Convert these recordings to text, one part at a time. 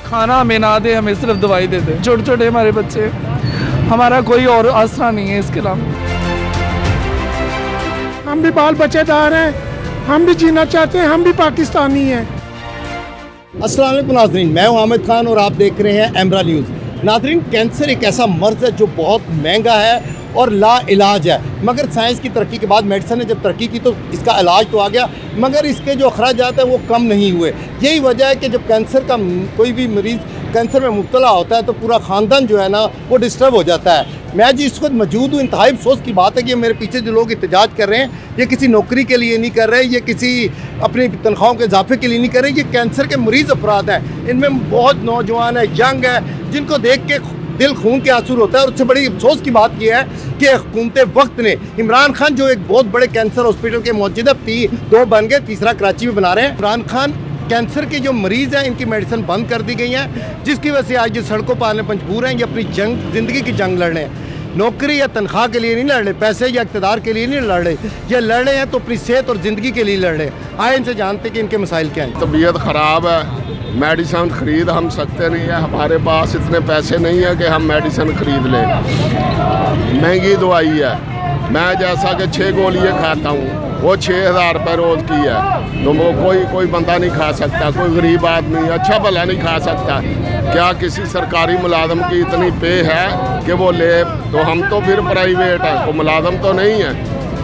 खाना हमें ना दे, हमें सिर्फ दवाई दे दे। छोटे छोटे हमारे बच्चे, हमारा कोई और आसरा नहीं है इसके अलावा। हम भी बाल बच्चेदार हैं, हम भी जीना चाहते हैं, हम भी पाकिस्तानी हैं। अस्सलाम वालेकुम नाज़रीन, मैं हूं आमिर खान और आप देख रहे हैं एमरा न्यूज़। नाज़रीन, कैंसर एक ऐसा मर्ज़ है जो बहुत महंगा है और ला इलाज है, मगर साइंस की तरक्की के बाद, मेडिसिन ने जब तरक्की की तो इसका इलाज तो आ गया, मगर इसके जो अखराजात हैं वो कम नहीं हुए। यही वजह है कि जब कैंसर का कोई भी मरीज़ कैंसर में मुब्तला होता है तो पूरा ख़ानदान जो है ना वो डिस्टर्ब हो जाता है। मैं जी इस वक्त मौजूद हूँ, इंतहाई अफसोस की बात है कि मेरे पीछे जो लोग एहतजाज कर रहे हैं ये किसी नौकरी के लिए नहीं कर रहे, ये किसी अपनी तनख्वाहों के इजाफे के लिए नहीं कर रहे, ये कैंसर के मरीज़ अफराद हैं। इनमें बहुत नौजवान है, यंग है, जिनको देख के दिल खून के आंसू होता है। और उससे बड़ी अफसोस की बात यह है कि हुकूमत वक्त ने इमरान खान जो एक बहुत बड़े कैंसर हॉस्पिटल के मौजूद है, 2 बन गए, तीसरा कराची में बना रहे हैं। इमरान खान कैंसर के जो मरीज़ हैं इनकी मेडिसिन बंद कर दी गई है, जिसकी वजह से आज ये सड़कों पर आने मजबूर हैं। ये अपनी ज़िंदगी की जंग लड़ रहे हैं, नौकरी या तनख्वाह के लिए नहीं लड़ रहे, पैसे या इक़्तिदार के लिए नहीं लड़ रहे, ये लड़ रहे हैं तो अपनी सेहत और ज़िंदगी के लिए लड़ रहे हैं। आए इनसे जानते कि इनके मसाइल क्या हैं। तबीयत ख़राब है, मेडिसिन ख़रीद हम सकते नहीं है, हमारे पास इतने पैसे नहीं है कि हम मेडिसिन ख़रीद लें। महंगी दवाई है, मैं जैसा कि 6 गोलियाँ खाता हूँ वो 6000 रुपये रोज़ की है, तो वो कोई बंदा नहीं खा सकता, कोई गरीब आदमी अच्छा भला नहीं खा सकता। क्या किसी सरकारी मुलाजम की इतनी पे है कि वो ले? तो हम तो फिर प्राइवेट है, वो मुलाजम तो नहीं है,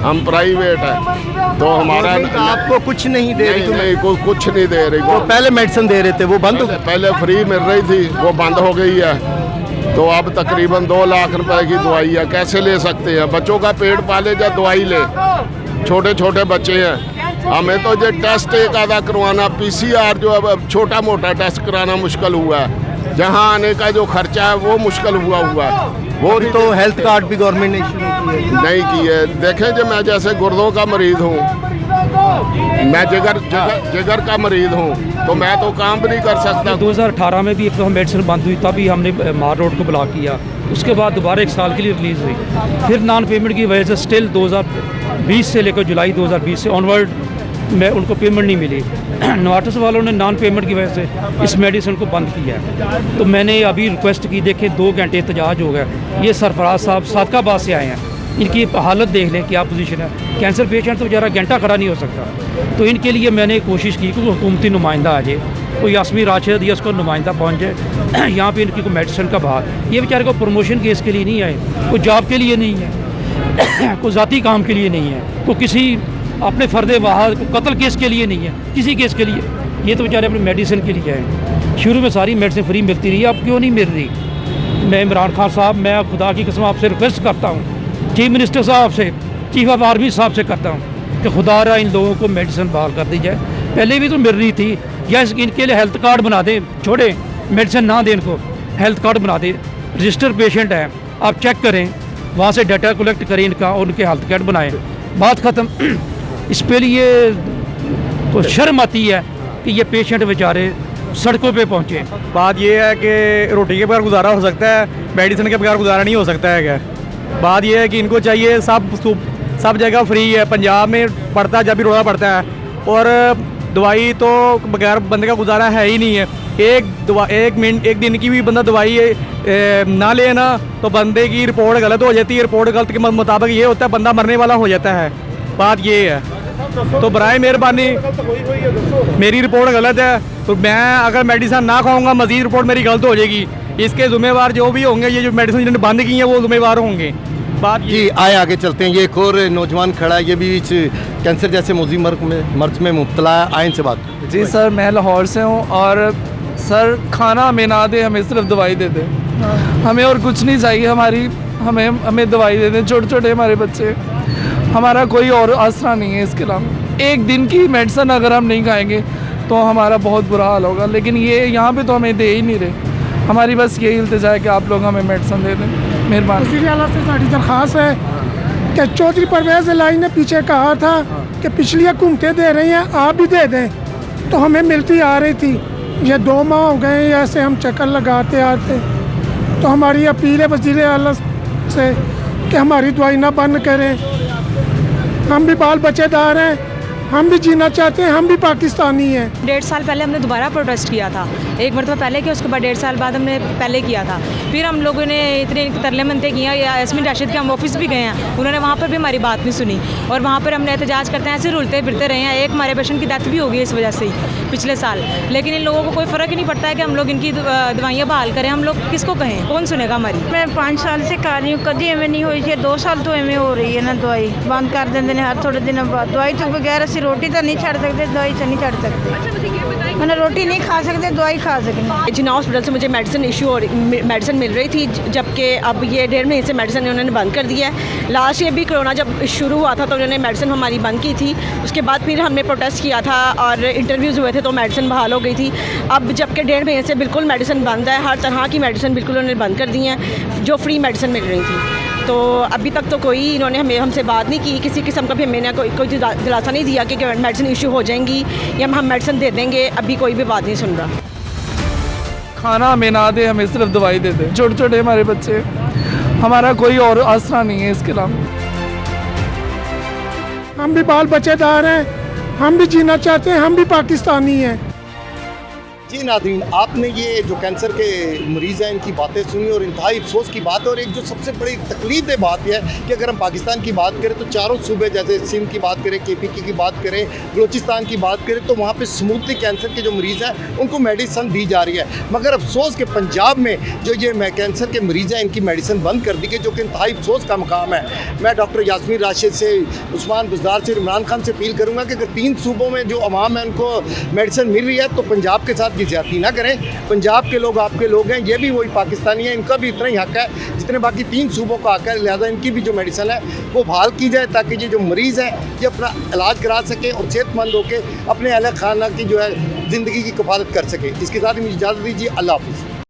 हम प्राइवेट है, तो हमारा आपको कुछ नहीं दे रही? नहीं, कुछ नहीं दे रही। वो पहले मेडिसिन दे रहे थे, वो बंद? पहले फ्री मिल रही थी, वो बंद हो गई है, तो अब तकरीबन 2 लाख रुपए की दवाई है, कैसे ले सकते हैं? बच्चों का पेट पाले या दवाई ले, छोटे छोटे बच्चे हैं। हमें तो ये टेस्ट एक आधा करवाना, PCR जो अब छोटा मोटा टेस्ट कराना मुश्किल हुआ है, जहाँ आने का जो खर्चा है वो मुश्किल हुआ है। वो तो हेल्थ कार्ड भी गवर्नमेंट ने शुरू नहीं की है। देखें जो मैं जैसे गुर्दों का मरीज़ हूँ, मैं जिगर का मरीज़ हूँ, तो मैं तो काम भी नहीं कर सकता। 2018 में भी एक तो हम मेडिसिन बंद हुई, तभी हमने मार रोड को ब्लॉक किया, उसके बाद दोबारा 1 साल के लिए रिलीज़ हुई, फिर नॉन पेमेंट की वजह से स्टिल 2020 से लेकर जुलाई 2020 से ऑनवर्ड में उनको पेमेंट नहीं मिली। नोवार्टिस वालों ने नॉन पेमेंट की वजह से इस मेडिसिन को बंद किया है। तो मैंने अभी रिक्वेस्ट की, देखे 2 घंटे एहतजाज हो गया। ये सरफराज साहब सादकाबाद से आए हैं, इनकी हालत देख लें क्या पोजीशन है। कैंसर पेशेंट तो बेचारा घंटा खड़ा नहीं हो सकता। तो इनके लिए मैंने कोशिश की कि हुकूमती नुमाइंदा आ जाए, कोई यास्मीन राशिद या उसको नुमाइंदा पहुँच जाए यहाँ पे इनकी कोई मेडिसिन का बात। ये बेचारे को प्रमोशन केस के लिए नहीं आए, कोई जॉब के लिए नहीं है, कोई ज़ाती काम के लिए नहीं है, कोई किसी अपने फ़र्द वाहद कत्ल केस के लिए नहीं है, किसी केस के लिए। ये तो बेचारे अपनी मेडिसिन के लिए आए। शुरू में सारी मेडिसिन फ्री मिलती रही, अब क्यों नहीं मिल रही? मैं इमरान खान साहब, मैं खुदा की कसम आपसे रिक्वेस्ट करता हूँ, चीफ मिनिस्टर साहब से, चीफ ऑफ आर्मी साहब से करता हूँ कि खुदा रहा इन लोगों को मेडिसिन बहाल कर दी जाए। पहले भी तो मिल रही थी, या इनके लिए हेल्थ कार्ड बना दें, छोड़े मेडिसिन ना दें, इनको हेल्थ कार्ड बना दें। रजिस्टर पेशेंट हैं, आप चेक करें, वहाँ से डाटा कलेक्ट करें इनका और उनके हेल्थ कार्ड बनाएँ, बात ख़त्म। इस पे लिए तो शर्म आती है कि ये पेशेंट बेचारे सड़कों पे पहुँचे। बात ये है कि रोटी के बगैर गुजारा हो सकता है, मेडिसिन के बगैर गुजारा नहीं हो सकता है। क्या बात ये है कि इनको चाहिए, सब जगह फ्री है, पंजाब में पड़ता है जब भी रोज़ा पड़ता है, और दवाई तो बगैर बंदे का गुजारा है ही नहीं है। एक दिन की भी बंदा दवाई ना ले ना तो बंदे की रिपोर्ट गलत हो जाती है, रिपोर्ट गलत के मुताबिक ये होता है बंदा मरने वाला हो जाता है। बात ये है, तो बराए मेहरबानी मेरी रिपोर्ट गलत है तो मैं अगर मेडिसिन ना खाऊंगा मज़ीद रिपोर्ट मेरी गलत हो जाएगी, इसके ज़िम्मेवार जो भी होंगे, ये जो मेडिसिन जिन्होंने बंद की हैं वो ज़िम्मेवार होंगे। बात जी आए आगे चलते हैं। ये एक और नौजवान खड़ा है, ये भी कैंसर जैसे मोजी मर्ज में मुब्तला है। आए इनसे बात। जी सर, मैं लाहौर से हूँ और सर खाना हमें ना दे, हमें सिर्फ दवाई दे दे, हमें और कुछ नहीं चाहिए। हमें दवाई दे दें। छोटे छोटे हमारे बच्चे, हमारा कोई और आसरा नहीं है इसके अलावा। 1 दिन की मेडिसिन अगर हम नहीं खाएंगे तो हमारा बहुत बुरा हाल होगा, लेकिन ये यहाँ पे तो हमें दे ही नहीं रहे। हमारी बस यही इल्तिजा है कि आप लोग हमें मेडिसिन दे दें, मेहरबानी। वज़ीर आला से साड़ी दरख्वास्त है कि चौधरी परवेज़ इलाही ने पीछे कहा था कि पिछली हुकूमतें दे रही हैं, आप भी दे दें, तो हमें मिलती आ रही थी। ये 2 माह हो गए ऐसे हम चक्कर लगाते आते, तो हमारी अपील है वज़ीर आला से कि हमारी दवाई ना बंद करें। हम भी बाल बच्चेदार हैं, हम भी जीना चाहते हैं, हम भी पाकिस्तानी हैं। 1.5 साल पहले हमने दोबारा प्रोटेस्ट किया था, एक मरतबा पहले किया, उसके बाद 1.5 साल बाद हमने पहले किया था। फिर हम लोगों ने इतने तरले मनते किए, या यास्मीन राशिद के हम ऑफिस भी गए हैं, उन्होंने वहाँ पर भी हमारी बात नहीं सुनी और वहाँ पर हमने एहतजाज करते हैं, ऐसे रुलते फिरते रहे हैं। एक हमारे पेशेंट की डेथ भी हो गई इस वजह से ही पिछले साल, लेकिन इन लोगों को कोई फ़र्क ही नहीं पड़ता है कि हम लोग इनकी दवाइयाँ बहाल करें। हम लोग किसको कहें, कौन सुनेगा हमारी। मैं 5 साल से खा रही हूँ, कभी एवं नहीं हुई थी, 2 साल तो एवं हो रही है ना। दवाई बंद कर देंगे हर थोड़े दिन बाद। दवाई तो बगैर असं रोटी तो नहीं छड़ सकते, दवाई तो नहीं छड़ सकते। मैंने रोटी नहीं खा सकते, दवाई खा सकते। जिन्ना हॉस्पिटल से मुझे मेडिसिन इशू और मेडिसिन मिल रही थी, जबकि अब ये 1.5 महीने से मेडिसिन उन्होंने बंद कर दिया है। लास्ट ईयर भी कोरोना जब शुरू हुआ था तो उन्होंने मेडिसिन हमारी बंद की थी, उसके बाद फिर हमने प्रोटेस्ट किया था और इंटरव्यूज़ हुए थे तो मेडिसिन बहाल हो गई थी। अब जबकि 1.5 महीने से बिल्कुल मेडिसिन बंद है, हर तरह की मेडिसिन बिल्कुल उन्होंने बंद कर दी हैं जो फ्री मेडिसिन मिल रही थी। तो अभी तक तो कोई इन्होंने हमसे बात नहीं की, किसी किस्म का भी हमें कोई दिलासा नहीं दिया कि मेडिसिन इशू हो जाएंगी या हम मेडिसिन दे देंगे। अभी कोई भी बात नहीं सुन रहा। खाना हमें ना दे, हमें सिर्फ दवाई दे दे। छोटे छोटे हमारे बच्चे, हमारा कोई और आसरा नहीं है इसके अलावा। हम भी बाल बच्चेदार हैं, हम भी जीना चाहते हैं, हम भी पाकिस्तानी हैं। जी नाज़रीन, आपने ये जो कैंसर के मरीज़ हैं इनकी बातें सुनी और इंतहाई अफसोस की बात है। और एक जो सबसे बड़ी तकलीफ दे बात यह है कि अगर हम पाकिस्तान की बात करें तो चारों सूबे जैसे सिंध की बात करें, KPK की बात करें, बलूचिस्तान की बात करें तो वहाँ पे स्मूथली कैंसर के जो मरीज़ हैं उनको मेडिसिन दी जा रही है। मगर अफसोस के पंजाब में जो ये कैंसर के मरीज़ हैं इनकी मेडिसिन बंद कर दी गई, जो कि इंतहाई अफसोस का मकाम है। मैं डॉक्टर यास्मीन राशिद से, उस्मान बुज़दार से, इमरान खान से अपील करूँगा कि अगर 3 सूबों में जो अवाम है उनको मेडिसिन मिल रही है तो पंजाब के साथ ज्यादती ना करें। पंजाब के लोग आपके लोग हैं, ये भी वही पाकिस्तानी हैं, इनका भी इतना ही हक है जितने बाकी 3 सूबों का हक है। लिहाजा इनकी भी जो मेडिसिन है वो बहाल की जाए ताकि ये जो मरीज़ हैं ये अपना इलाज करा सकें और सेहतमंद होकर अपने अहल खाना की जो है ज़िंदगी की कफालत कर सकें। इसके साथ ही मुझे इजाज़त दीजिए। अल्लाह हाफ़िज़।